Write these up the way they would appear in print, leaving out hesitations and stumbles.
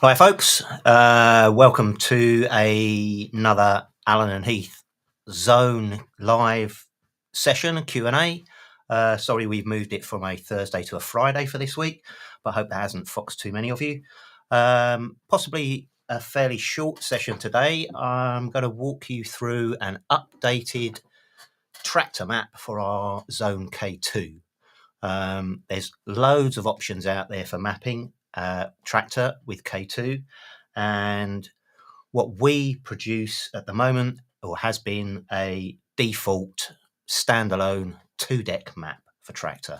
Hi folks, welcome to another Alan and Heath Zone live session Q&A. Sorry we've moved it from a Thursday to a Friday for this week, but I hope that hasn't foxed too many of you. Possibly a fairly short session today. I'm going to walk you through an updated tractor map for our Zone K2. There's loads of options out there for mapping tractor with K2, and what we produce at the moment, or has been, a default standalone 2-deck map for tractor.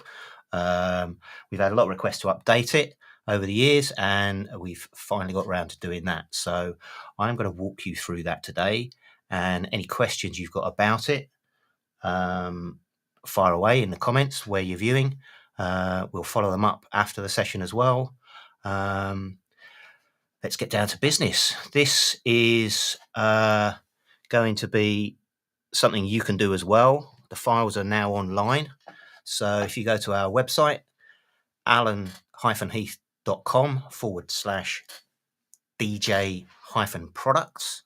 We've had a lot of requests to update it over the years, and we've finally got around to doing that. So I'm going to walk you through that today, and any questions you've got about it, fire away in the comments where you're viewing. We'll follow them up after the session as well. Let's get down to business. This is going to be something you can do as well. The files are now online. So if you go to our website, alan-heath.com/DJ-products,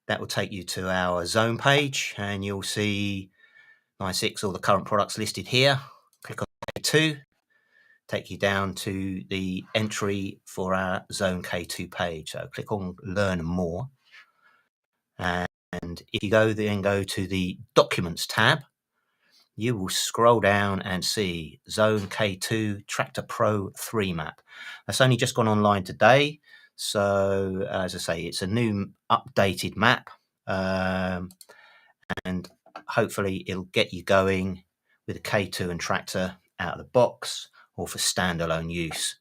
that will take you to our zone page, and you'll see 96, all the current products listed here. Click on K2, take you down to the entry for our Zone K2 page. So click on Learn More. And if you go to the Documents tab, you will scroll down and see Zone K2 Traktor Pro 3 map. That's only just gone online today. So as I say, it's a new updated map. And hopefully it'll get you going with a K2 and tractor out of the box or for standalone use.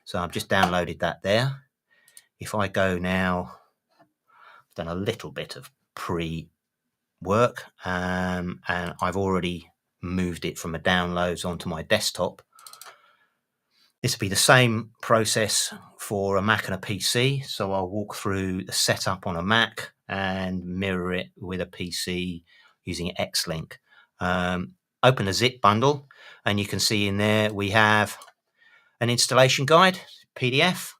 So I've just downloaded that there. If I go now, I've done a little bit of pre-work, and I've already moved it from a downloads onto my desktop. This will be the same process for a Mac and a PC. So I'll walk through the setup on a Mac and mirror it with a PC using Xlink. Open a zip bundle, and you can see in there we have an installation guide, PDF,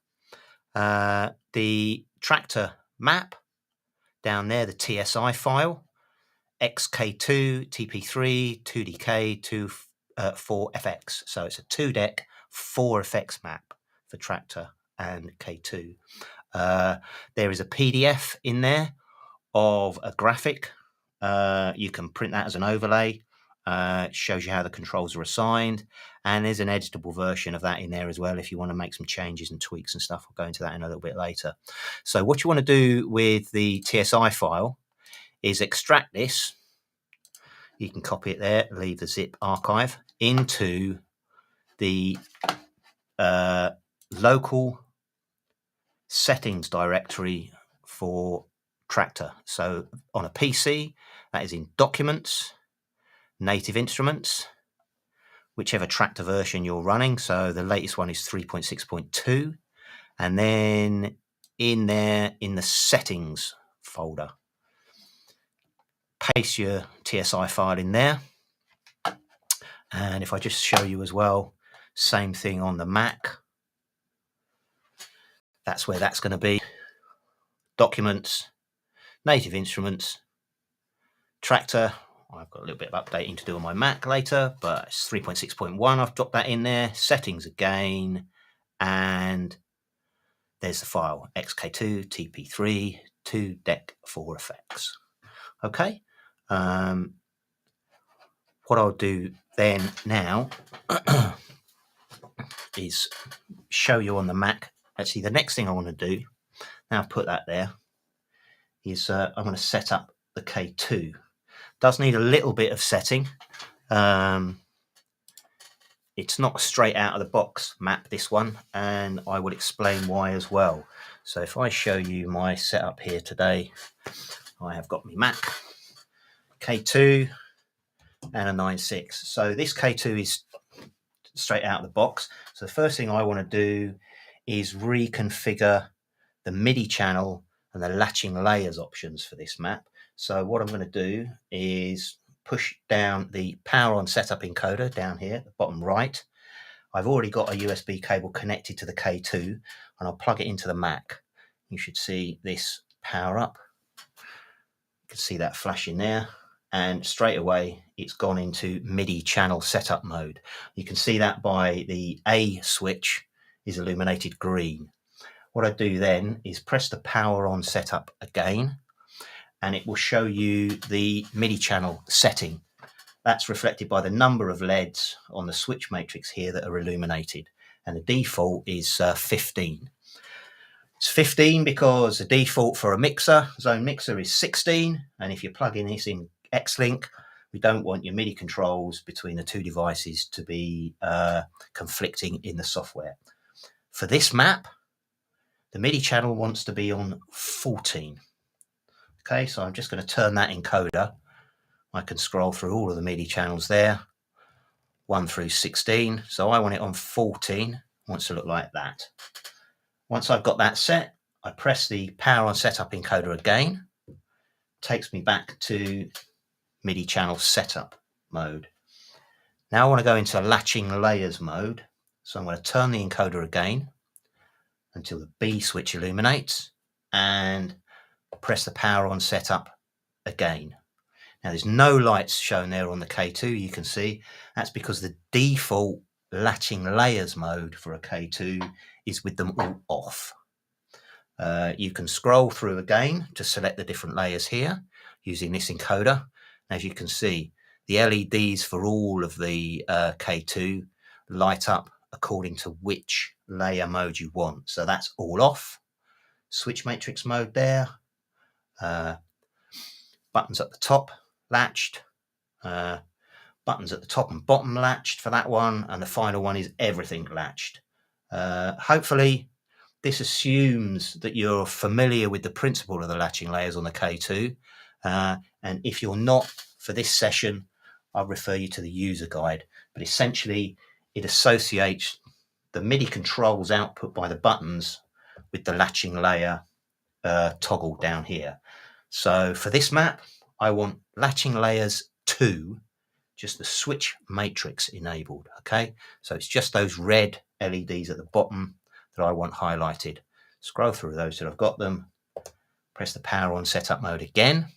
the tractor map, down there the TSI file, XK2, TP3, 2DK, 4FX. So it's a 2-deck 4FX map for tractor and K2. There is a PDF in there of a graphic. You can print that as an overlay. It shows you how the controls are assigned, and there's an editable version of that in there as well if you want to make some changes and tweaks and stuff. I'll go into that in a little bit later. So what you want to do with the TSI file is extract this. You can copy it there, leave the zip archive into the local settings directory for tractor. So on a PC, that is in Documents, Native Instruments, whichever tractor version you're running. So the latest one is 3.6.2, and then in there in the settings folder, paste your TSI file in there. And if I just show you as well, same thing on the Mac, that's where that's going to be. Documents, Native Instruments, tractor. I've got a little bit of updating to do on my Mac later, but it's 3.6.1. I've dropped that in there. Settings again, and there's the file, XK2, TP3, 2-deck 4FX. Okay. What I'll do then now is show you on the Mac. Actually, the next thing I want to do, now I've put that there, is I'm going to set up the K2. Does need a little bit of setting. It's not a straight out of the box map, this one, and I will explain why as well. So if I show you my setup here today, I have got my Mac, K2, and a 9.6. So this K2 is straight out of the box. So the first thing I want to do is reconfigure the MIDI channel and the latching layers options for this map. So what I'm going to do is push down the power on setup encoder down here at the bottom right. I've already got a USB cable connected to the K2, and I'll plug it into the Mac. You should see this power up. You can see that flashing there, and straight away it's gone into MIDI channel setup mode. You can see that by the A switch is illuminated green. What I do then is press the power on setup again, and it will show you the MIDI channel setting. That's reflected by the number of LEDs on the switch matrix here that are illuminated, and the default is 15. It's 15 because the default for a mixer, Xone mixer, is 16, and if you're plugging this in Xlink, we don't want your MIDI controls between the two devices to be conflicting in the software. For this map, the MIDI channel wants to be on 14. Okay, so I'm just going to turn that encoder. I can scroll through all of the MIDI channels there, 1 through 16. So I want it on 14. It wants to look like that. Once I've got that set, I press the power on setup encoder again. Takes me back to MIDI channel setup mode. Now I want to go into latching layers mode. So I'm going to turn the encoder again until the B switch illuminates and press the power on setup again. Now there's no lights shown there on the K2, you can see. That's because the default latching layers mode for a K2 is with them all off. You can scroll through again to select the different layers here using this encoder. As you can see, the LEDs for all of the K2 light up according to which layer mode you want. So that's all off. Switch matrix mode there. Buttons at the top latched. Buttons at the top and bottom latched for that one. And the final one is everything latched. Hopefully this assumes that you're familiar with the principle of the latching layers on the K2. And if you're not, for this session, I'll refer you to the user guide. But essentially, it associates the MIDI controls output by the buttons with the latching layer toggle down here. So for this map, I want latching layers 2, just the switch matrix enabled. Okay, so it's just those red LEDs at the bottom that I want highlighted. Scroll through those till I've got them. Press the power on setup mode again.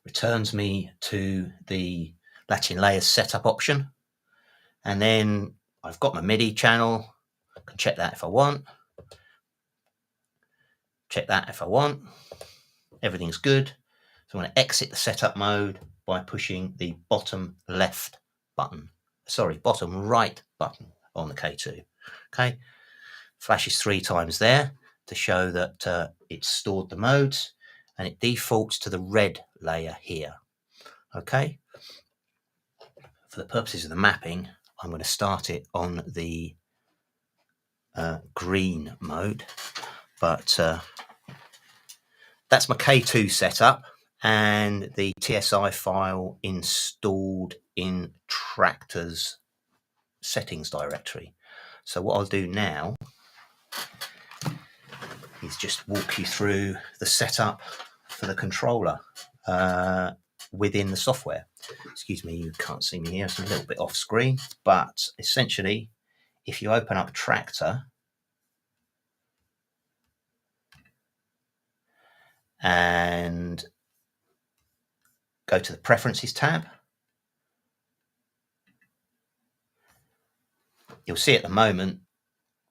Returns me to the latching layers setup option. And then I've got my MIDI channel. I can check that if I want. Check that if I want. Everything's good. So I'm going to exit the setup mode by pushing the bottom left button. Sorry, bottom right button on the K2. Okay. Flashes 3 times there to show that it's stored the modes, and it defaults to the red layer here. Okay. For the purposes of the mapping, I'm going to start it on the green mode, but that's my K2 setup and the TSI file installed in Traktor's settings directory. So what I'll do now is just walk you through the setup for the controller within the software. Excuse me, you can't see me here, it's a little bit off screen, but essentially if you open up Traktor and go to the Preferences tab, you'll see at the moment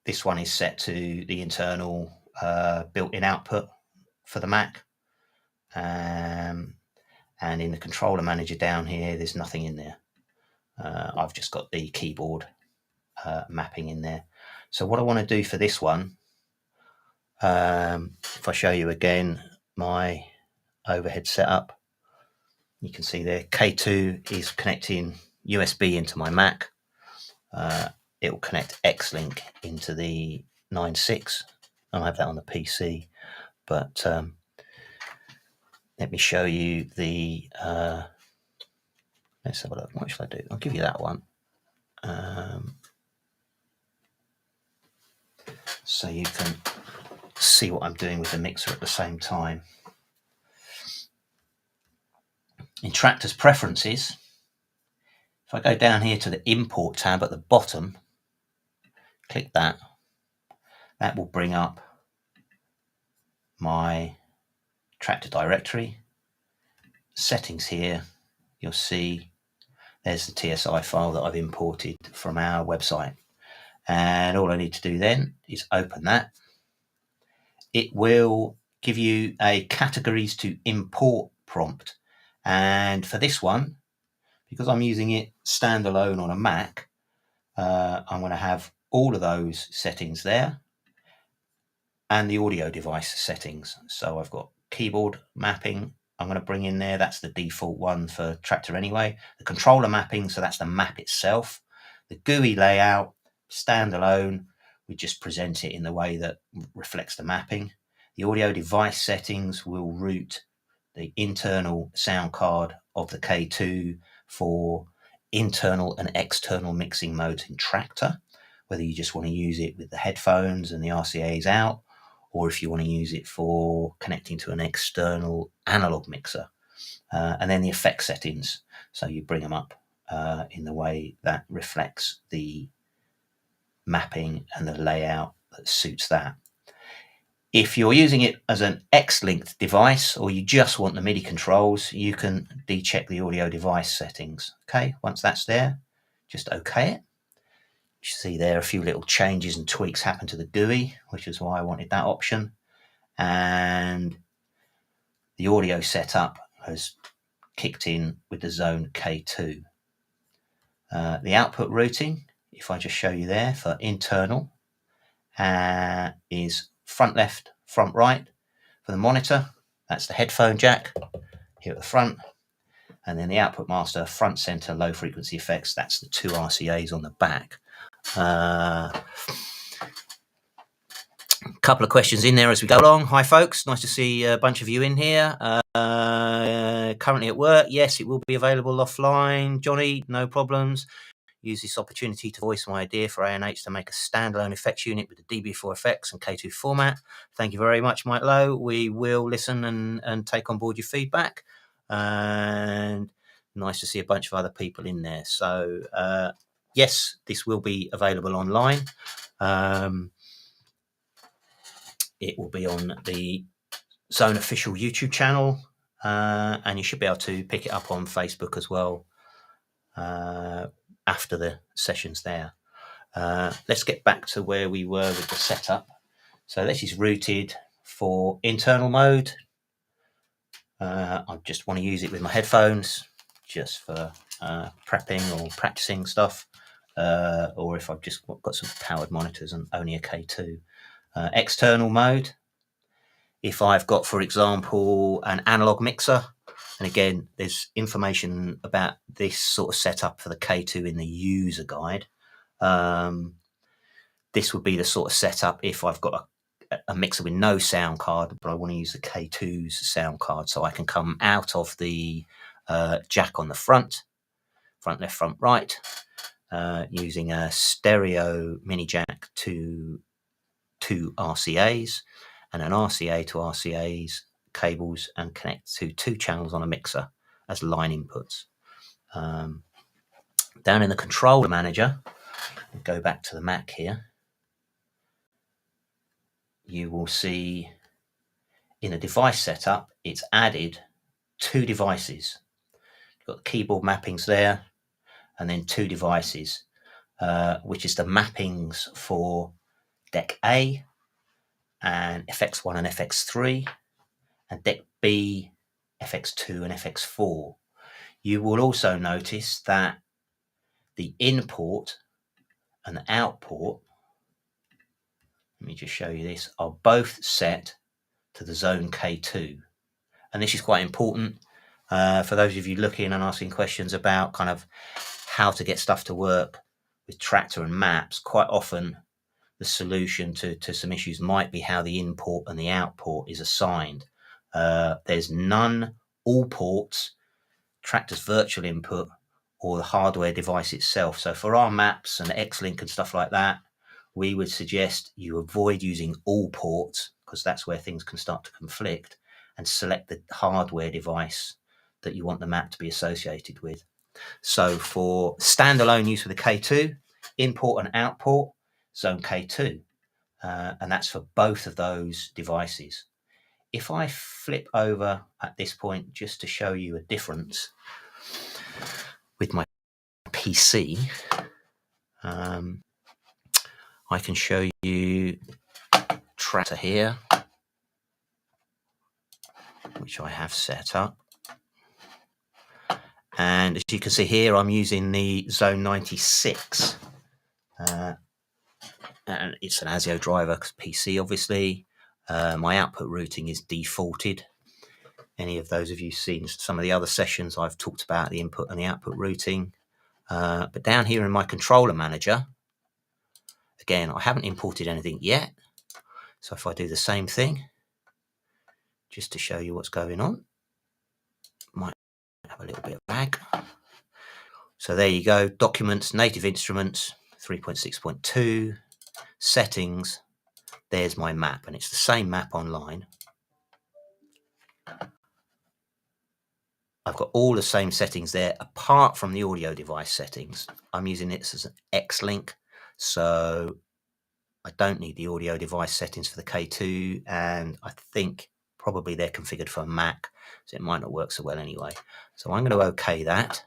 this one is set to the internal built-in output for the Mac, and in the controller manager down here there's nothing in there. I've just got the keyboard mapping in there. So what I want to do for this one, if I show you again my overhead setup, you can see there K2 is connecting USB into my Mac. It will connect Xlink into the 9.6. I have that on the PC, but let me show you the let's have a look. What shall I do? I'll give you that one, so you can see what I'm doing with the mixer at the same time. In Traktor's preferences, If I go down here to the import tab at the bottom, click that, that will bring up my Traktor directory. Settings here, you'll see there's the TSI file that I've imported from our website. And all I need to do then is open that. It will give you a categories to import prompt. And for this one, because I'm using it standalone on a Mac, I'm going to have all of those settings there and the audio device settings. So I've got keyboard mapping, I'm going to bring in there. That's the default one for Traktor anyway. The controller mapping, so that's the map itself. The GUI layout, standalone, we just present it in the way that reflects the mapping. The audio device settings will route the internal sound card of the K2 for internal and external mixing modes in Traktor, whether you just want to use it with the headphones and the RCAs out, or if you want to use it for connecting to an external analog mixer. And then the effect settings, so you bring them up in the way that reflects the mapping and the layout that suits that. If you're using it as an X-linked device, or you just want the MIDI controls, you can decheck the audio device settings. Okay, once that's there, just OK it. You see there a few little changes and tweaks happen to the GUI, which is why I wanted that option. And the audio setup has kicked in with the Xone K2. The output routing, if I just show you there for internal, is front left, front right. For the monitor, that's the headphone jack here at the front. And then the output master, front center, low frequency effects, that's the two RCAs on the back. Couple of questions in there as we go along. Hi folks, nice to see a bunch of you in here. Currently at work, yes, it will be available offline. Johnny, no problems. Use this opportunity to voice my idea for A&H to make a standalone effects unit with the DB4 effects and K2 format. Thank you very much, Mike Lowe. We will listen and take on board your feedback. And nice to see a bunch of other people in there. So yes, this will be available online. It will be on the Xone official YouTube channel, and you should be able to pick it up on Facebook as well after the sessions there. Let's get back to where we were with the setup. So this is routed for internal mode. I just want to use it with my headphones, just for prepping or practicing stuff, or if I've just got some powered monitors and only a K2. External mode, if I've got, for example, an analog mixer, and again, there's information about this sort of setup for the K2 in the user guide. This would be the sort of setup if I've got a mixer with no sound card, but I want to use the K2's sound card, so I can come out of the jack on the front left, front right, using a stereo mini jack to two RCAs and an RCA to RCAs cables, and connect to two channels on a mixer as line inputs. Down in the controller manager, go back to the Mac here, you will see in a device setup, it's added two devices. You've got the keyboard mappings there, and then two devices, which is the mappings for deck A and FX1 and FX3, and deck B, FX2 and FX4. You will also notice that the input and the output, let me just show you this, are both set to the Xone K2. And this is quite important for those of you looking and asking questions about kind of how to get stuff to work with Traktor and maps. Quite often the solution to some issues might be how the input and the output is assigned. There's none, all ports, Traktor's virtual input, or the hardware device itself. So for our maps and X-Link and stuff like that, we would suggest you avoid using all ports, because that's where things can start to conflict, and select the hardware device that you want the map to be associated with. So for standalone use with the K2, import and output, zone K2. And that's for both of those devices. If I flip over at this point, just to show you a difference with my PC, I can show you Traktor here, which I have set up. And as you can see here, I'm using the Zone 96. And it's an ASIO driver, PC obviously. My output routing is defaulted. Any of those of you seen some of the other sessions, I've talked about the input and the output routing. But down here in my controller manager, again, I haven't imported anything yet. So if I do the same thing, just to show you what's going on, might have a little bit of lag. So there you go, documents, native instruments, 3.6.2, settings. There's my map, and it's the same map online. I've got all the same settings there, apart from the audio device settings. I'm using it as an X-Link, so I don't need the audio device settings for the K2, and I think probably they're configured for a Mac, so it might not work so well anyway. So I'm going to OK that,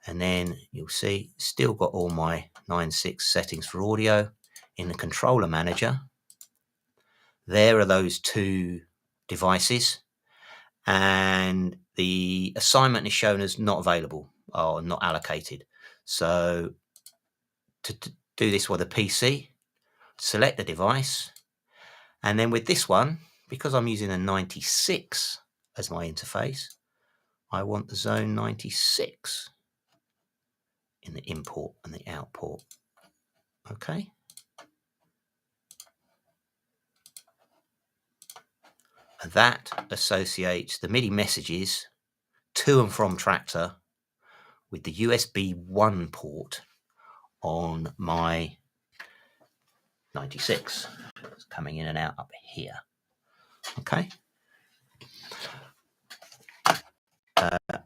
and then you'll see still got all my 9.6 settings for audio in the controller manager. There are those two devices, and the assignment is shown as not available or not allocated. So to do this with a PC, select the device, and then with this one, because I'm using a 96 as my interface, I want the Zone 96 in the import and the output. Okay. And that associates the MIDI messages to and from Traktor with the USB 1 port on my 96. It's coming in and out up here. Okay.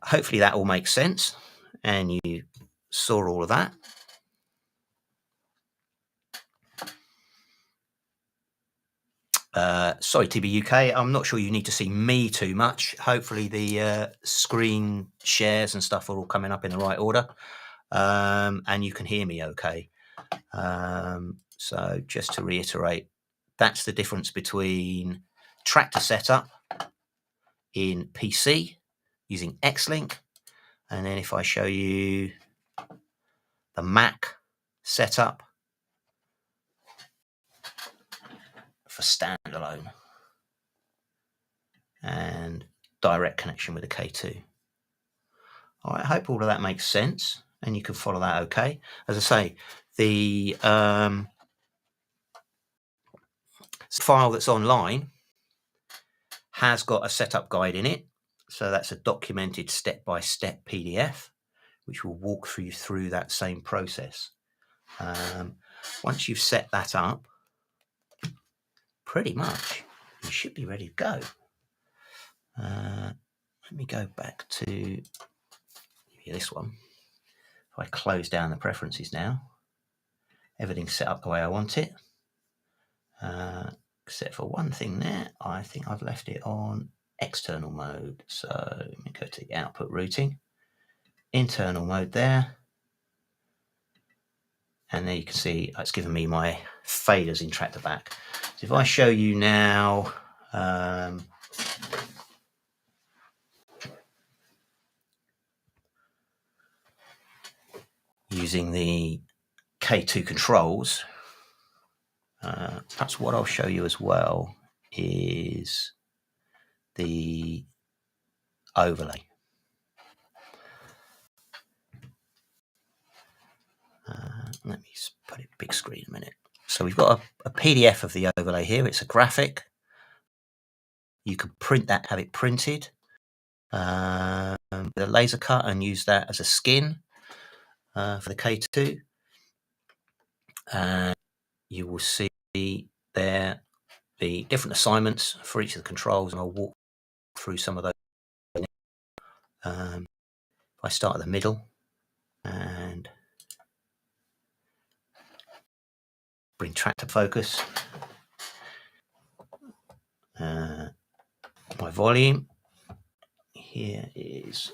Hopefully that all makes sense and you saw all of that. Sorry, TB UK, I'm not sure you need to see me too much. Hopefully the screen shares and stuff are all coming up in the right order, and you can hear me okay. So just to reiterate, that's the difference between Traktor setup in PC using X-Link, and then if I show you the Mac setup for standalone and direct connection with the K2. All right, I hope all of that makes sense and you can follow that okay. As I say, the file that's online has got a setup guide in it. So that's a documented step-by-step PDF, which will walk you through that same process. Once you've set that up, pretty much you should be ready to go. Let me go back to this one. If I close down the preferences now, everything's set up the way I want it. Except for one thing there, I think I've left it on external mode. So let me go to the output routing, internal mode there. And there you can see it's given me my faders in Traktor back. So if I show you now, using the K2 controls, perhaps what I'll show you as well is the overlay. Let me put it big screen a minute. So we've got a PDF of the overlay here. It's a graphic. You could print that, have it printed with a laser cut and use that as a skin for the K2. And you will see there the different assignments for each of the controls, and I'll walk through some of those. If I start at the middle and bring Traktor focus, my volume here is,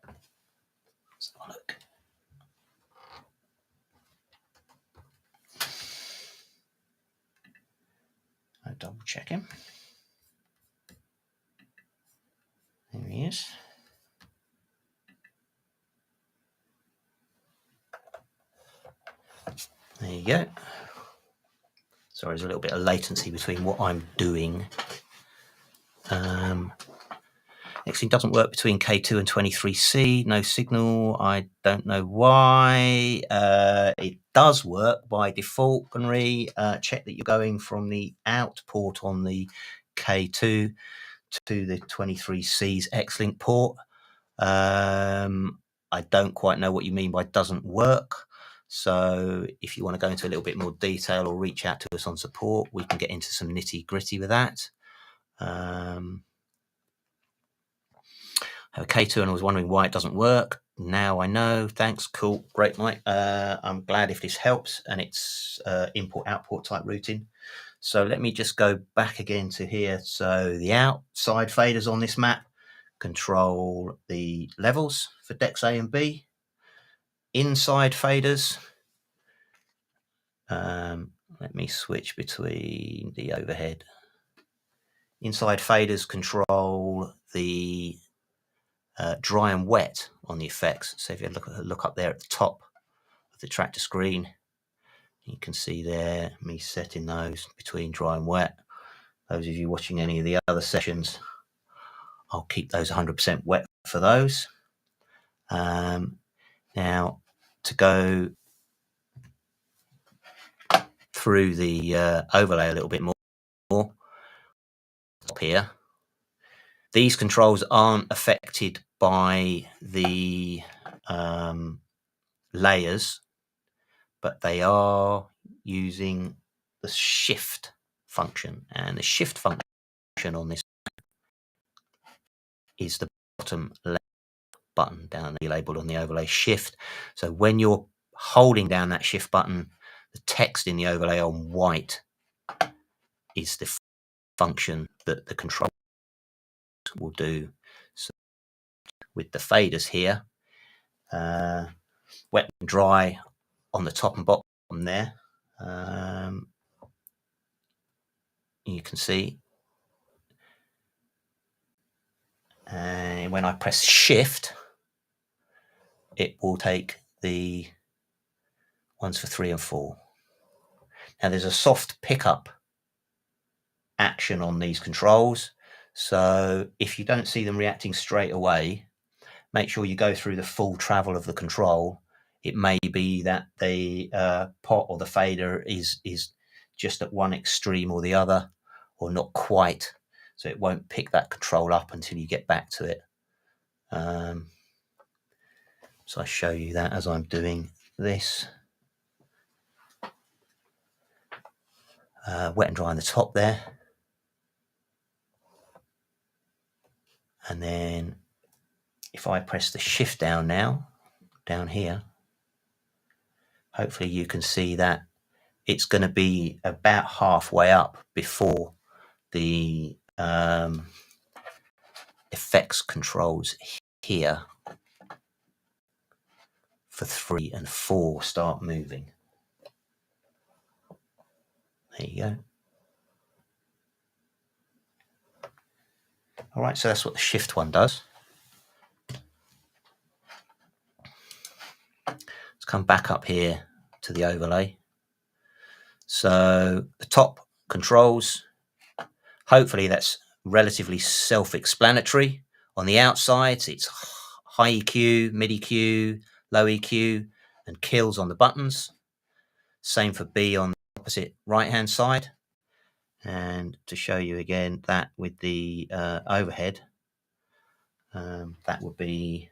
let's have a look. I'll double check him. There he is. There you go. Sorry, there's a little bit of latency between what I'm doing. Actually, doesn't work between K2 and 23C. No signal. I don't know why. It does work by default. Check that you're going from the out port on the K2 to the 23C's X-Link port. I don't quite know what you mean by doesn't work. So if you want to go into a little bit more detail or reach out to us on support, we can get into some nitty gritty with that. K2, and I was wondering why it doesn't work. Now I know. Thanks. Cool. Great, Mike. I'm glad if this helps, and it's import-output type routing. So let me just go back again to here. So the outside faders on this map control the levels for decks A and B. Inside faders, let me switch between the overhead. Inside faders control the dry and wet on the effects. So if you look up there at the top of the Traktor screen, you can see there me setting those between dry and wet. Those of you watching any of the other sessions, I'll keep those 100% wet for those. Now, to go through the overlay a little bit more up here, these controls aren't affected by the layers, but they are using the shift function, and the shift function on this is the bottom left button down there labeled on the overlay shift. So when you're holding down that shift button, the text in the overlay on white is the function that the control will do. So with the faders here, wet and dry on the top and bottom there, you can see, and when I press shift, it will take the ones for 3 and 4. Now there's a soft pickup action on these controls, so if you don't see them reacting straight away, make sure you go through the full travel of the control. It may be that the pot or the fader is just at one extreme or the other, or not quite, so it won't pick that control up until you get back to it. So I show you that as I'm doing this. Wet and dry on the top there, and then if I press the shift down now, down here, hopefully you can see that it's going to be about halfway up before the effects controls here for 3 and 4 start moving. There you go. All right, so that's what the shift one does. Let's come back up here to the overlay. So the top controls, hopefully that's relatively self-explanatory. On the outside, it's high EQ, mid EQ, low EQ, and kills on the buttons. Same for B on the opposite right-hand side. And to show you again that with the overhead, that would be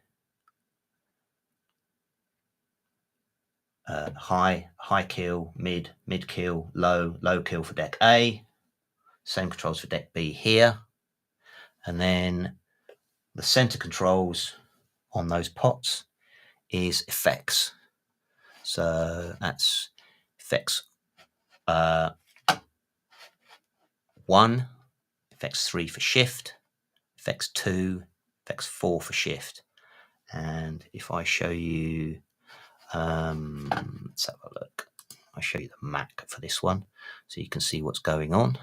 high kill, mid kill, low kill for deck A. Same controls for deck B here. And then the center controls on those pots is effects. So that's effects 1, effects 3 for shift, effects 2, effects 4 for shift. And if I show you, let's have a look. I'll show you the Mac for this one so you can see what's going on.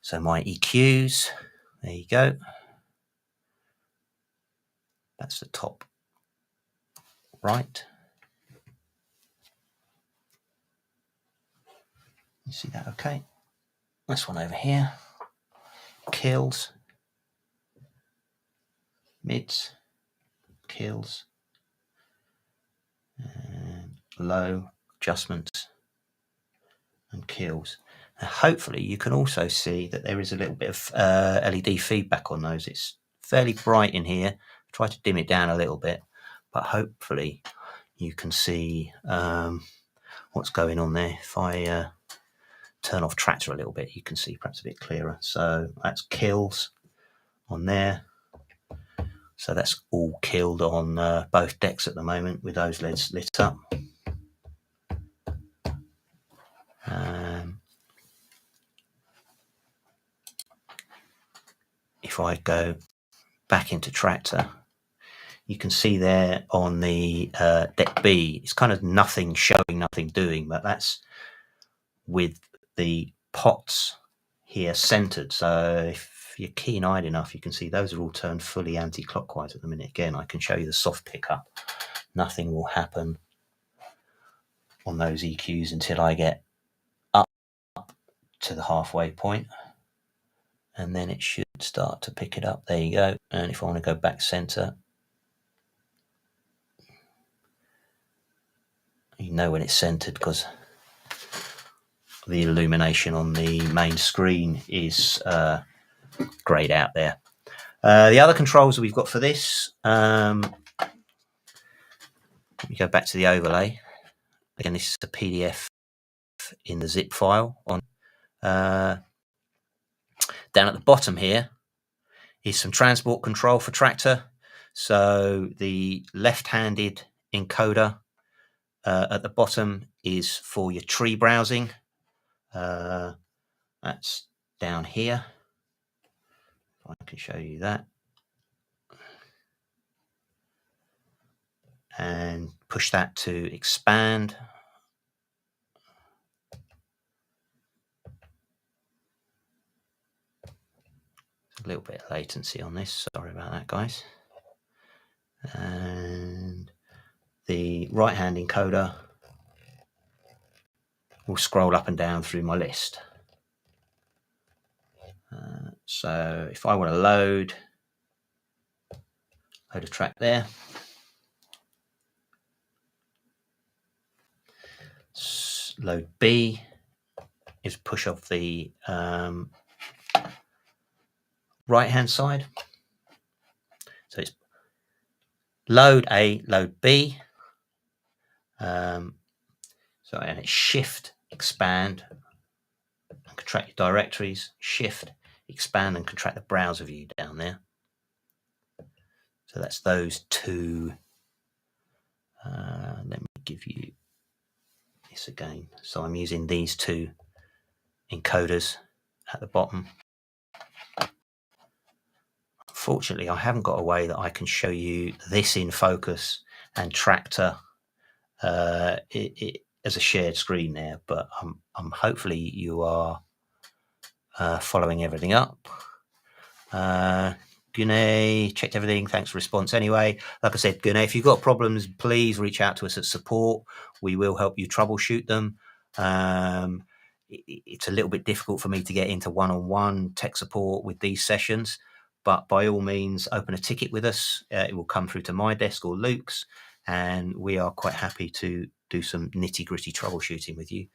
So my EQs, there you go. That's the top right. You see that okay? This one over here, kills, mids, kills, and low, adjustments, and kills. Now, hopefully you can also see that there is a little bit of LED feedback on those. It's fairly bright in here. Try to dim it down a little bit, but hopefully you can see what's going on there. If I turn off Traktor a little bit, you can see perhaps a bit clearer. So that's kills on there. So that's all killed on both decks at the moment with those LEDs lit up. If I go back into Traktor, you can see there on the deck B, it's kind of nothing showing, nothing doing, but that's with the pots here centered. So if you're keen-eyed enough, you can see those are all turned fully anti-clockwise at the minute. Again, I can show you the soft pickup. Nothing will happen on those EQs until I get up to the halfway point, and then it should start to pick it up. There you go. And if I want to go back center, you know when it's centered because the illumination on the main screen is grayed out there. The other controls that we've got for this, let me go back to the overlay. Again, this is a PDF in the zip file. On down at the bottom here is some transport control for Traktor. So the left-handed encoder at the bottom is for your tree browsing. That's down here. I can show you that. And push that to expand. A little bit of latency on this. Sorry about that, guys. And the right-hand encoder will scroll up and down through my list. So if I want to load a track there, load B is push off the right-hand side. So it's load A, load B. And it's shift, expand, and contract your directories. Shift, expand, and contract the browser view down there. So that's those two. Let me give you this again. So I'm using these two encoders at the bottom. Unfortunately, I haven't got a way that I can show you this in focus and Traktor as a shared screen there, but I'm hopefully you are following everything up. Gunay, checked everything. Thanks for response anyway. Like I said, Gunay, if you've got problems, please reach out to us at support. We will help you troubleshoot them. It's a little bit difficult for me to get into one-on-one tech support with these sessions, but by all means, open a ticket with us. It will come through to my desk or Luke's, and we are quite happy to do some nitty-gritty troubleshooting with you.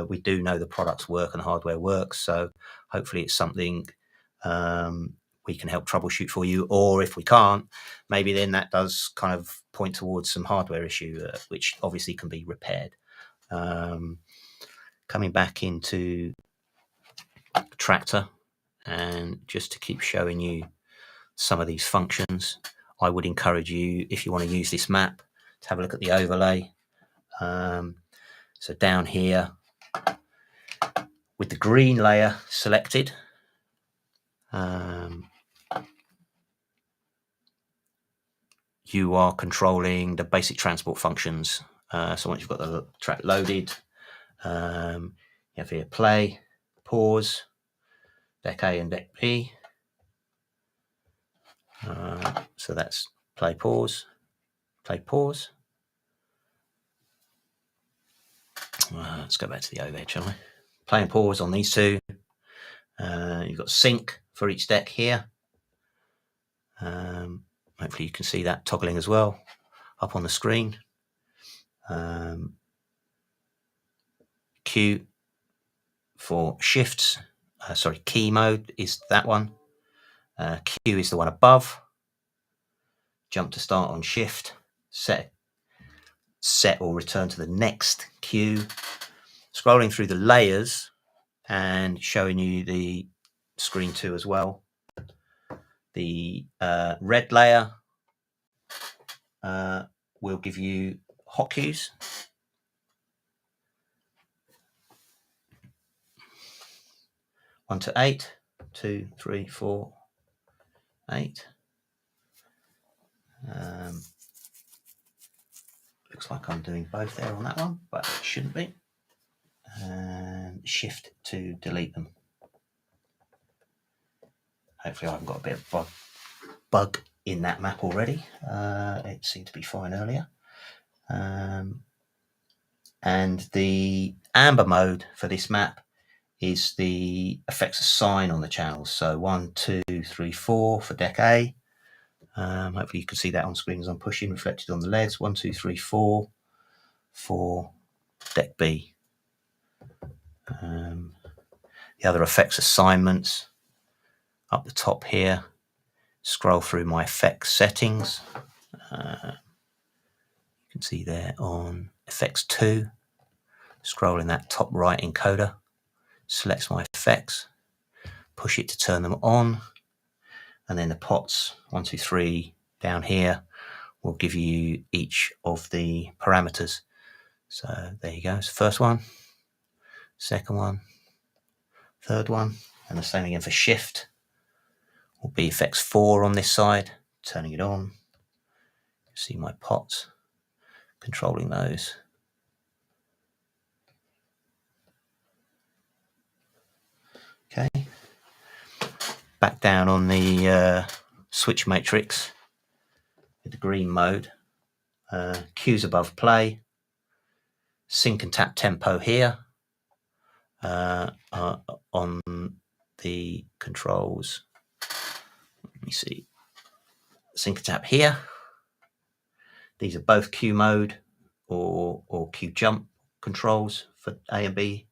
We do know the products work and the hardware works, so hopefully it's something we can help troubleshoot for you, or if we can't, maybe then that does kind of point towards some hardware issue, which obviously can be repaired. Coming back into Traktor And just to keep showing you some of these functions, I would encourage you, if you want to use this map, to have a look at the overlay. So down here, with the green layer selected, you are controlling the basic transport functions. So once you've got the track loaded, you have here play, pause, deck A and deck B. So that's play, pause, play, pause. Let's go back to the overhead, shall we? Play and pause on these two. You've got sync for each deck here. Hopefully you can see that toggling as well up on the screen. Q for shifts. Key mode is that one. Q is the one above. Jump to start on shift. Set or return to the next Q. Scrolling through the layers and showing you the screen 2 as well. The red layer will give you hot cues. One to 8, 2, 3, 4, 8. Looks like I'm doing both there on that one, but it shouldn't be. And shift to delete them. Hopefully I haven't got a bit of bug in that map already. It seemed to be fine earlier. And the amber mode for this map is the effects assign on the channels. So 1, 2, 3, 4 for deck A. Hopefully you can see that on screen as I'm pushing, reflected on the LEDs. 1, 2, 3, 4 for deck B. The other effects assignments up the top here. Scroll through my effects settings. You can see there on effects 2. Scroll in that top right encoder. Select my effects. Push it to turn them on. And then the pots 1, 2, 3 down here will give you each of the parameters. So there you go. So first one, second one, third one, and the same again for shift. Will be effects 4 on this side, turning it on. See my pots, controlling those. Okay. Back down on the switch matrix with the green mode. Cues above play. Sync and tap tempo here. On the controls. Let me see. Sync and tap here. These are both Q mode or Q jump controls for A and B.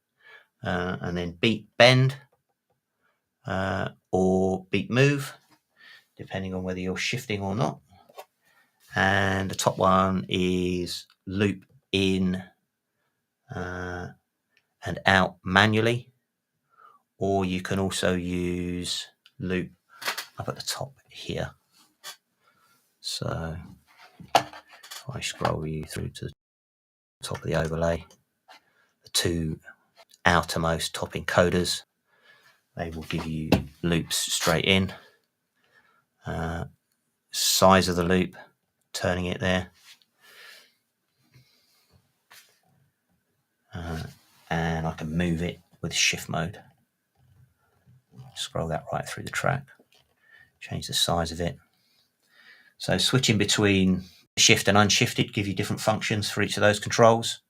And then beat bend or beat move, depending on whether you're shifting or not. And the top one is loop in and out manually, or you can also use loop up at the top here. So if I scroll you through to the top of the overlay, the two outermost top encoders, they will give you loops straight in. Size of the loop, turning it there. And I can move it with shift mode. Scroll that right through the track. Change the size of it. So switching between shift and unshifted give you different functions for each of those controls.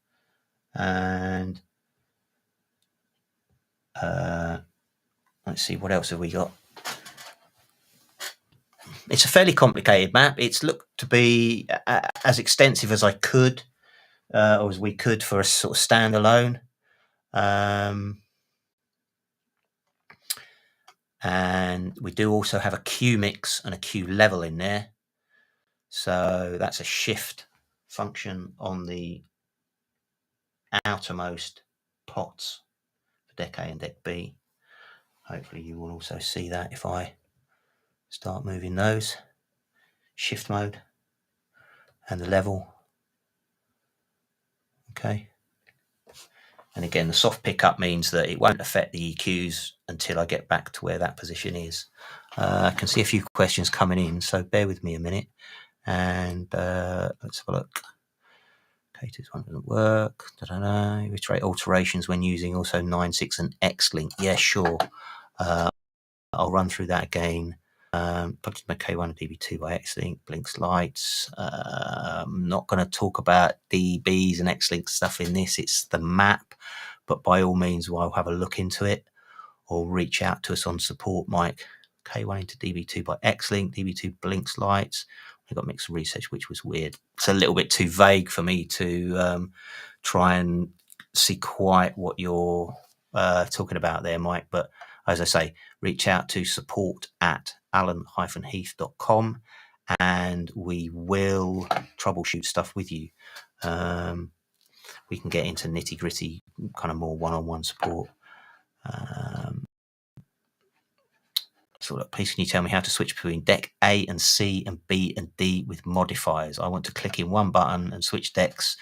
And let's see, what else have we got? It's a fairly complicated map. It's looked to be as extensive as I could, or as we could for a sort of standalone. And we do also have a Q mix and a Q level in there. So that's a shift function on the outermost pots for deck A and deck B. Hopefully you will also see that if I start moving those. Shift mode and the level. Okay. And again, the soft pickup means that it won't affect the EQs until I get back to where that position is. I can see a few questions coming in, so bear with me a minute. And let's have a look. K2's one doesn't work. Iterate alterations when using also 9.6 and Xlink. Yeah, sure. I'll run through that again. Plugged in my K1 and DB2 by Xlink, blinks lights. I'm not going to talk about DBs and Xlink stuff in this. It's the map, but by all means, I'll have a look into it or reach out to us on support, Mike. K1 into DB2 by Xlink, DB2 blinks lights. I got mixed research, which was weird. It's a little bit too vague for me to try and see quite what you're talking about there, Mike. But as I say, reach out to support@allen-heath.com and we will troubleshoot stuff with you. We can get into nitty gritty, kind of more one-on-one support. So please can you tell me how to switch between deck A and C and B and D with modifiers? I want to click in one button and switch decks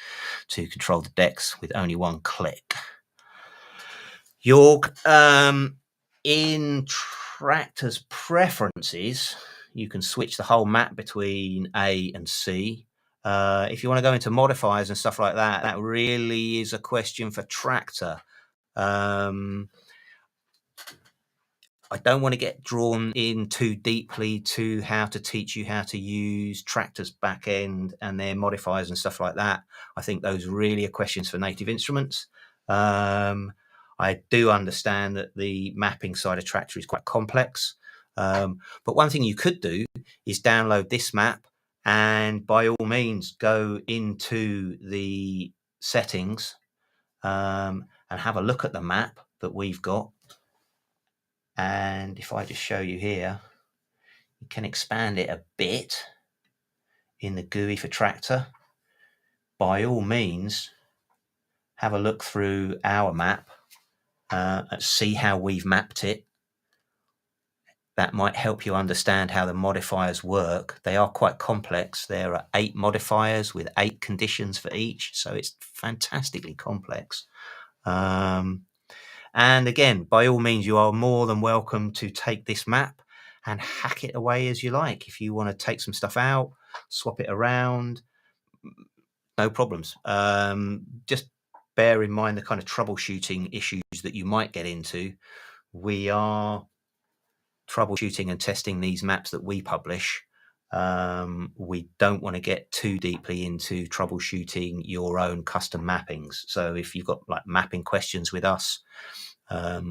to control the decks with only one click. York, in Traktor's preferences, you can switch the whole map between A and C. If you want to go into modifiers and stuff like that, that really is a question for Traktor. I don't want to get drawn in too deeply to how to teach you how to use Traktor's back end and their modifiers and stuff like that. I think those really are questions for Native Instruments. I do understand that the mapping side of Traktor is quite complex. But one thing you could do is download this map and by all means go into the settings and have a look at the map that we've got. And if I just show you here, you can expand it a bit in the GUI for Traktor. By all means, have a look through our map and see how we've mapped it. That might help you understand how the modifiers work. They are quite complex. There are 8 modifiers with 8 conditions for each, so it's fantastically complex. And again, by all means, you are more than welcome to take this map and hack it away as you like. If you want to take some stuff out, swap it around, no problems. Just bear in mind the kind of troubleshooting issues that you might get into. We are troubleshooting and testing these maps that we publish. We don't want to get too deeply into troubleshooting your own custom mappings. So if you've got like mapping questions with us,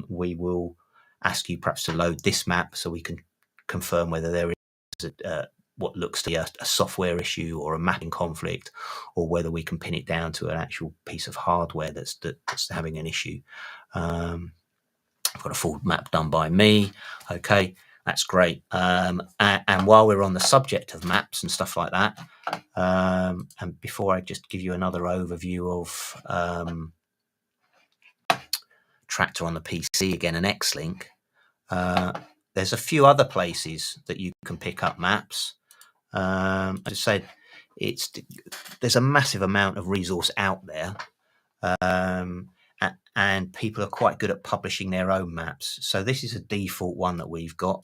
we will ask you perhaps to load this map so we can confirm whether there is what looks to be a software issue or a mapping conflict, or whether we can pin it down to an actual piece of hardware that's having an issue. I've got a full map done by me. Okay, that's great. And while we're on the subject of maps and stuff like that, and before I just give you another overview of Traktor on the PC again and Xlink, there's a few other places that you can pick up maps. As I said, there's a massive amount of resource out there, and people are quite good at publishing their own maps. So this is a default one that we've got.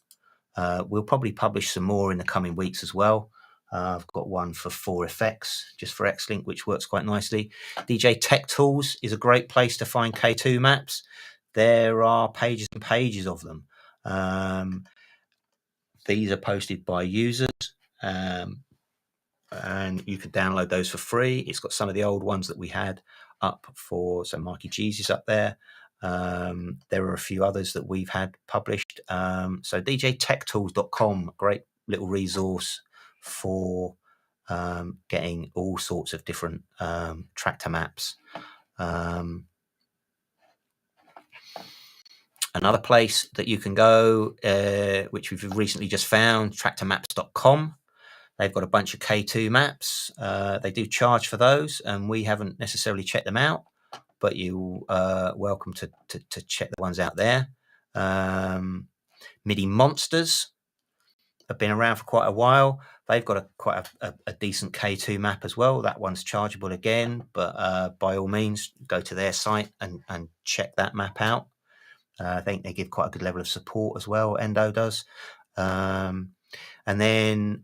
We'll probably publish some more in the coming weeks as well. I've got one for 4FX, just for Xlink, which works quite nicely. DJ Tech Tools is a great place to find K2 maps. There are pages and pages of them. These are posted by users, and you can download those for free. It's got some of the old ones that we had up for, so Mikey G's is up there. There are a few others that we've had published. So djtechtools.com, great little resource for getting all sorts of different Traktor maps. Another place that you can go, which we've recently just found, traktormaps.com. They've got a bunch of K2 maps. They do charge for those, and we haven't necessarily checked them out, but you're welcome to check the ones out there. MIDI Monsters have been around for quite a while. They've got quite a decent K2 map as well. That one's chargeable again, but by all means, go to their site and check that map out. I think they give quite a good level of support as well, Endo does. And then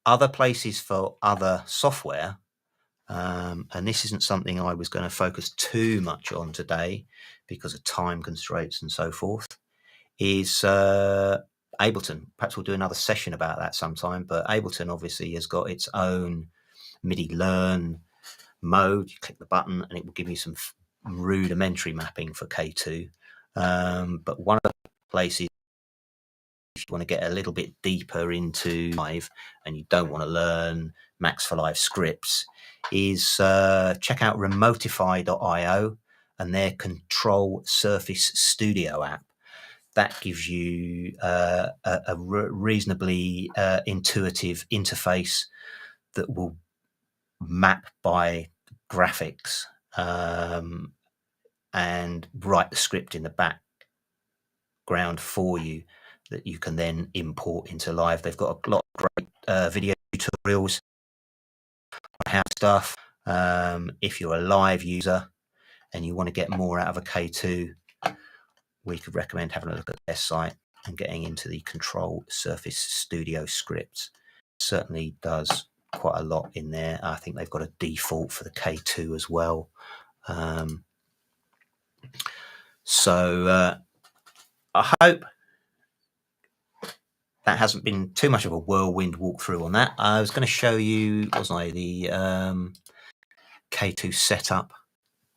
other places for other software, and this isn't something I was going to focus too much on today because of time constraints and so forth, is Ableton. Perhaps we'll do another session about that sometime, but Ableton obviously has got its own MIDI learn mode. You click the button and it will give you some rudimentary mapping for K2. But one of the places, if you want to get a little bit deeper into Live and you don't want to learn Max for Live scripts, is check out remotify.io and their Control Surface Studio app. That gives you a reasonably intuitive interface that will map by graphics and write the script in the background for you that you can then import into Live. They've got a lot of great video tutorials on how stuff. If you're a Live user and you want to get more out of a K2, we could recommend having a look at their site and getting into the Control Surface Studio scripts. It certainly does quite a lot in there. I think they've got a default for the K2 as well. So I hope that hasn't been too much of a whirlwind walkthrough on that. I was going to show you, wasn't I, the K2 setup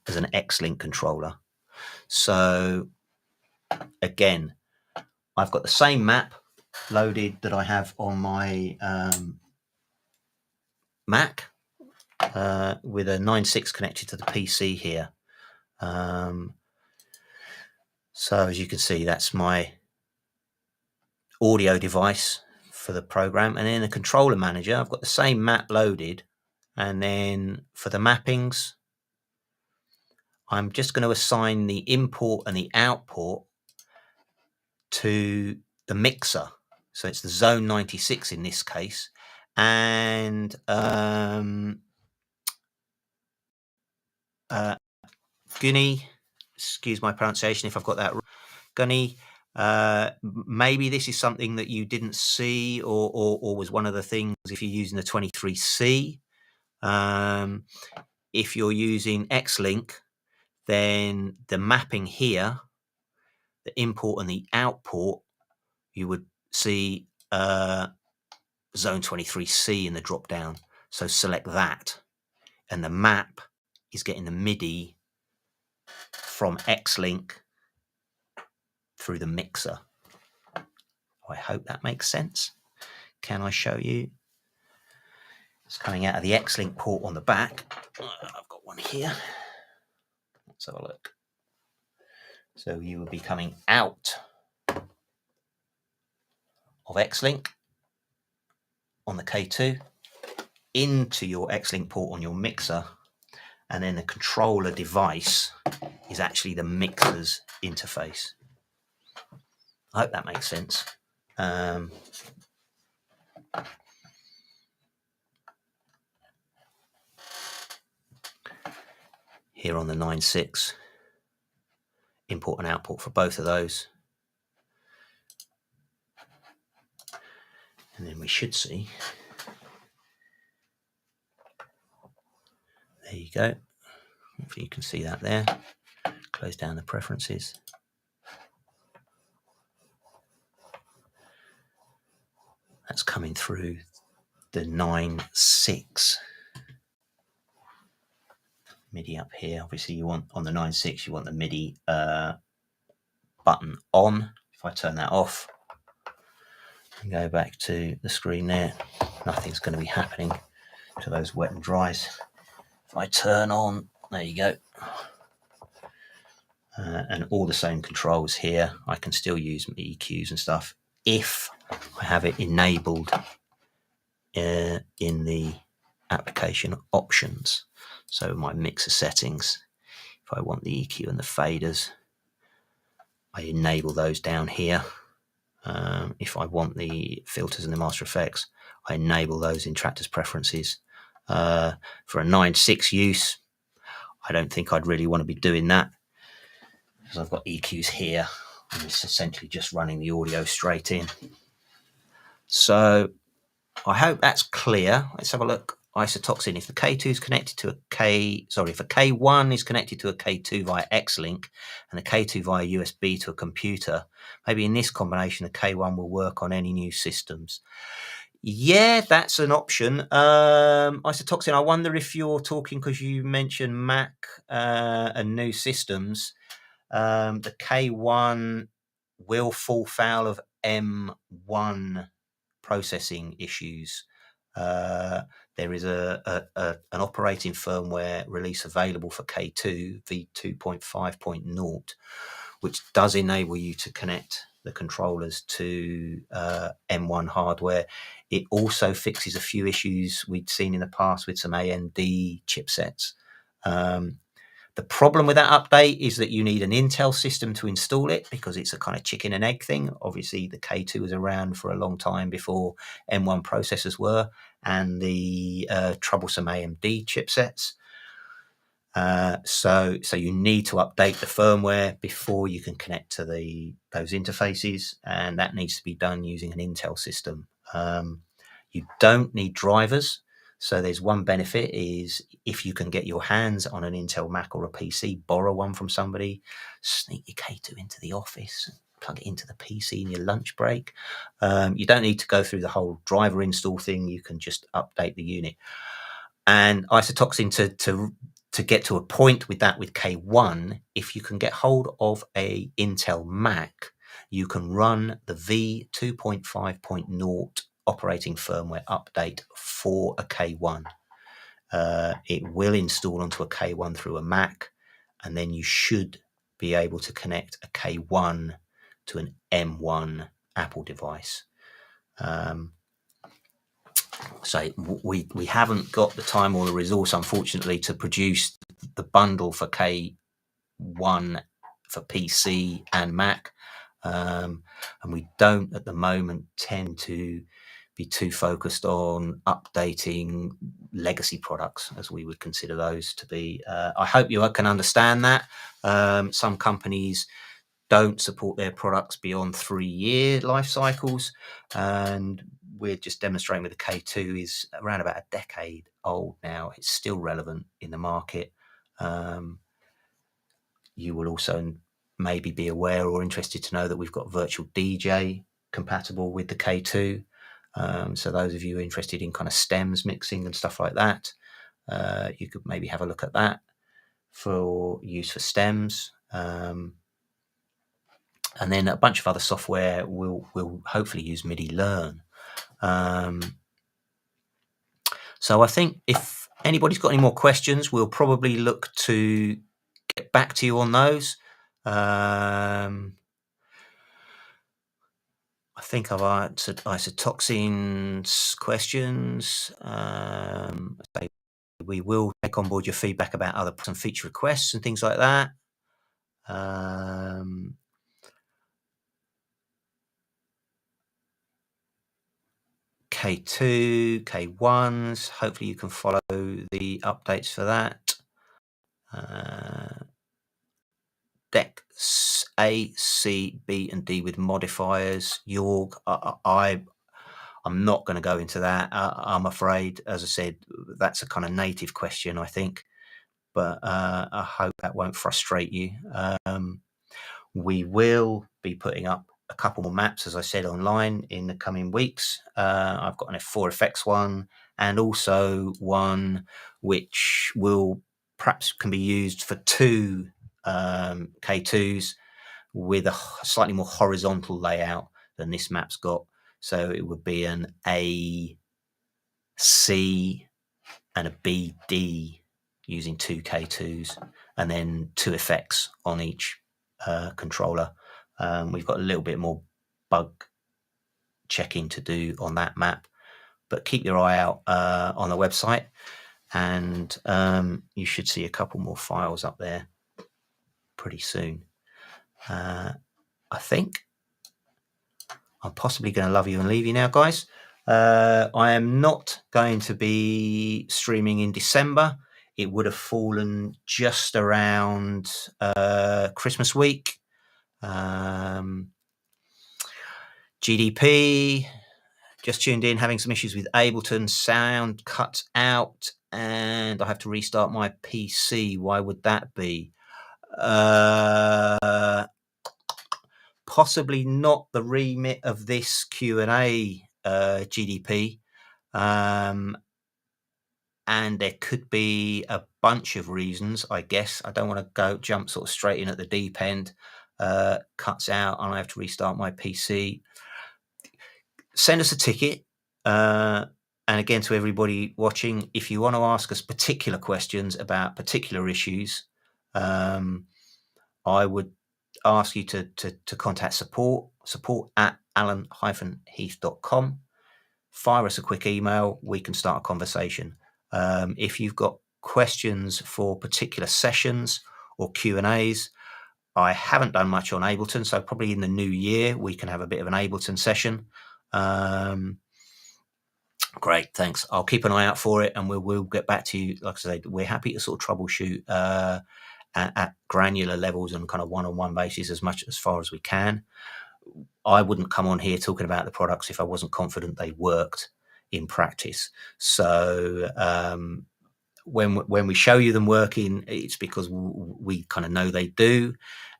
as an Xlink controller. So again, I've got the same map loaded that I have on my Mac with a 9.6 connected to the PC here. So as you can see, that's my audio device for the program, and in the controller manager I've got the same map loaded, and then for the mappings I'm just going to assign the import and the output to the mixer. So it's the Xone 96 in this case, and Gunny, excuse my pronunciation if I've got that wrong, Gunny, maybe this is something that you didn't see or was one of the things if you're using the 23C. If you're using Xlink, then the mapping here, the import and the output, you would see Xone 23C in the drop down. So select that, and the map is getting the MIDI from Xlink through the mixer. I hope that makes sense. Can I show you? It's coming out of the Xlink port on the back. I've got one here. Let's have a look. So you will be coming out of Xlink on the K2 into your Xlink port on your mixer, and then the controller device is actually the mixer's interface. I hope that makes sense. Here on the 9.6, import and output for both of those. And then we should see, there you go. Hopefully you can see that there. Close down the preferences. That's coming through the 9.6 MIDI up here. Obviously you want, on the 9.6, you want the MIDI button on. If I turn that off and go back to the screen there, nothing's going to be happening to those wet and dries. If I turn on, there you go. And all the same controls here. I can still use EQs and stuff if I have it enabled in the application options. So my mixer settings, if I want the EQ and the faders, I enable those down here. If I want the filters and the master effects, I enable those in Traktor's preferences. For a 9.6 use, I don't think I'd really want to be doing that, because I've got EQs here and it's essentially just running the audio straight in. So I hope that's clear. Let's have a look. Isotoxin. If the K2 is connected to a if a K1 is connected to a K2 via X-Link and the K2 via USB to a computer, maybe in this combination, the K1 will work on any new systems. Yeah, that's an option. Isotoxin, I wonder if you're talking because you mentioned Mac and new systems. The K1 will fall foul of M1 processing issues. There is an operating firmware release available for K2 v2.5.0, which does enable you to connect the controllers to M1 hardware. It also fixes a few issues we'd seen in the past with some AMD chipsets. The problem with that update is that you need an Intel system to install it, because it's a kind of chicken and egg thing. Obviously, the K2 was around for a long time before M1 processors were, and the troublesome AMD chipsets. So you need to update the firmware before you can connect to those interfaces, and that needs to be done using an Intel system. You don't need drivers. So there's one benefit is if you can get your hands on an Intel Mac or a PC, borrow one from somebody, sneak your K2 into the office, plug it into the PC in your lunch break. You don't need to go through the whole driver install thing. You can just update the unit. And Isotoxin to get to a point with that with K1, if you can get hold of a Intel Mac, you can run the v2.5.0 operating firmware update for a K1. It will install onto a K1 through a Mac, and then you should be able to connect a K1 to an M1 Apple device. So we haven't got the time or the resource, unfortunately, to produce the bundle for K1 for PC and Mac. And we don't at the moment tend to be too focused on updating legacy products, as we would consider those to be. I hope you can understand that. Some companies don't support their products beyond 3-year life cycles, and we're just demonstrating with the K2 is around about a decade old now. It's still relevant in the market. You will also maybe be aware or interested to know that we've got virtual DJ compatible with the K2. So those of you interested in kind of stems mixing and stuff like that, you could maybe have a look at that for use for stems. And then a bunch of other software will hopefully use MIDI Learn. So I think if anybody's got any more questions, we'll probably look to get back to you on those. I think I've answered Isotoxin's questions. We will take on board your feedback about other some feature requests and things like that. K2, K1s, hopefully you can follow the updates for that. Decks A, C, B, and D with modifiers. Yorg, I'm not going to go into that. I'm afraid, as I said, that's a kind of native question, I think. But I hope that won't frustrate you. We will be putting up a couple more maps, as I said, online in the coming weeks. I've got an F4 effects one, and also one which will perhaps can be used for 2 K2s with a slightly more horizontal layout than this map's got. So it would be an A, C, and a B, D using 2 K2s, and then 2 effects on each controller. We've got a little bit more bug checking to do on that map, but keep your eye out on the website, and you should see a couple more files up there pretty soon. I think I'm possibly going to love you and leave you now, guys. I am not going to be streaming in December. It would have fallen just around Christmas week. GDP, just tuned in, having some issues with Ableton, sound cut out, and I have to restart my PC. Why would that be? Possibly not the remit of this Q&A, GDP. And there could be a bunch of reasons, I guess. I don't want to jump sort of straight in at the deep end. Cuts out and I have to restart my PC. Send us a ticket. And again, to everybody watching, if you want to ask us particular questions about particular issues, I would ask you to contact support at alan-heath.com. Fire us a quick email. We can start a conversation. If you've got questions for particular sessions or Q&As, I haven't done much on Ableton, so probably in the new year we can have a bit of an Ableton session. Great, thanks. I'll keep an eye out for it, and we'll get back to you. Like I say, we're happy to sort of troubleshoot at granular levels and kind of one-on-one basis as far as we can. I wouldn't come on here talking about the products if I wasn't confident they worked in practice. So when we show you them working, it's because we kind of know they do.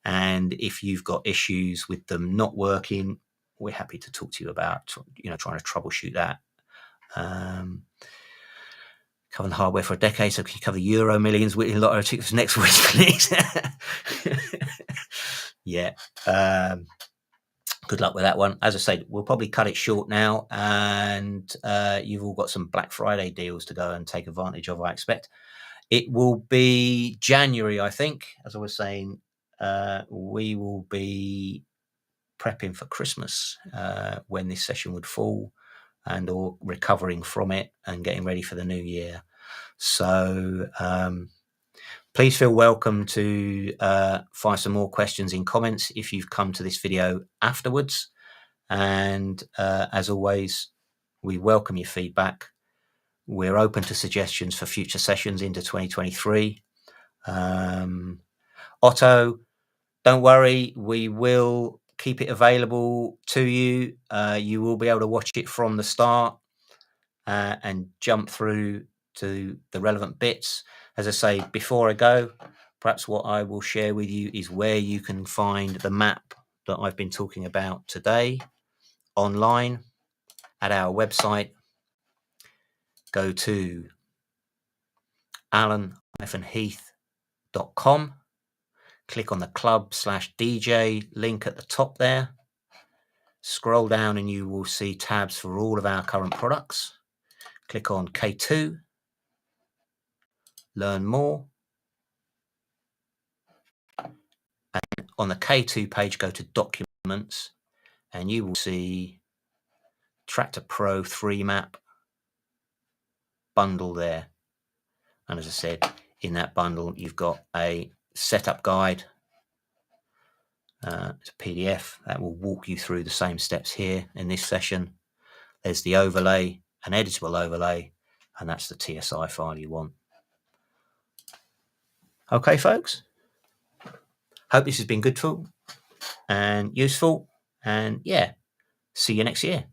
And if you've got issues with them not working, we're happy to talk to you about, trying to troubleshoot that. Covering the hardware for a decade, so can you cover the Euro Millions with a lot of tickets next week, please? Yeah. Good luck with that one. As I say, we'll probably cut it short now, and you've all got some Black Friday deals to go and take advantage of, I expect. It will be January, I think. As I was saying, we will be prepping for Christmas when this session would fall, and or recovering from it and getting ready for the new year. So please feel welcome to fire some more questions in comments if you've come to this video afterwards. And as always, we welcome your feedback. We're open to suggestions for future sessions into 2023. Otto, don't worry, we will keep it available to you. You will be able to watch it from the start and jump through to the relevant bits. As I say, before I go, perhaps what I will share with you is where you can find the map that I've been talking about today online at our website. Go to alan-heath.com. Click on the club/DJ link at the top there. Scroll down and you will see tabs for all of our current products. Click on K2. Learn more. And on the K2 page, go to Documents, and you will see Traktor Pro 3 map bundle there. And as I said, in that bundle, you've got a setup guide. It's a PDF that will walk you through the same steps here in this session. There's the overlay, an editable overlay, and that's the TSI file you want. Okay, folks. Hope this has been good and useful. And yeah, see you next year.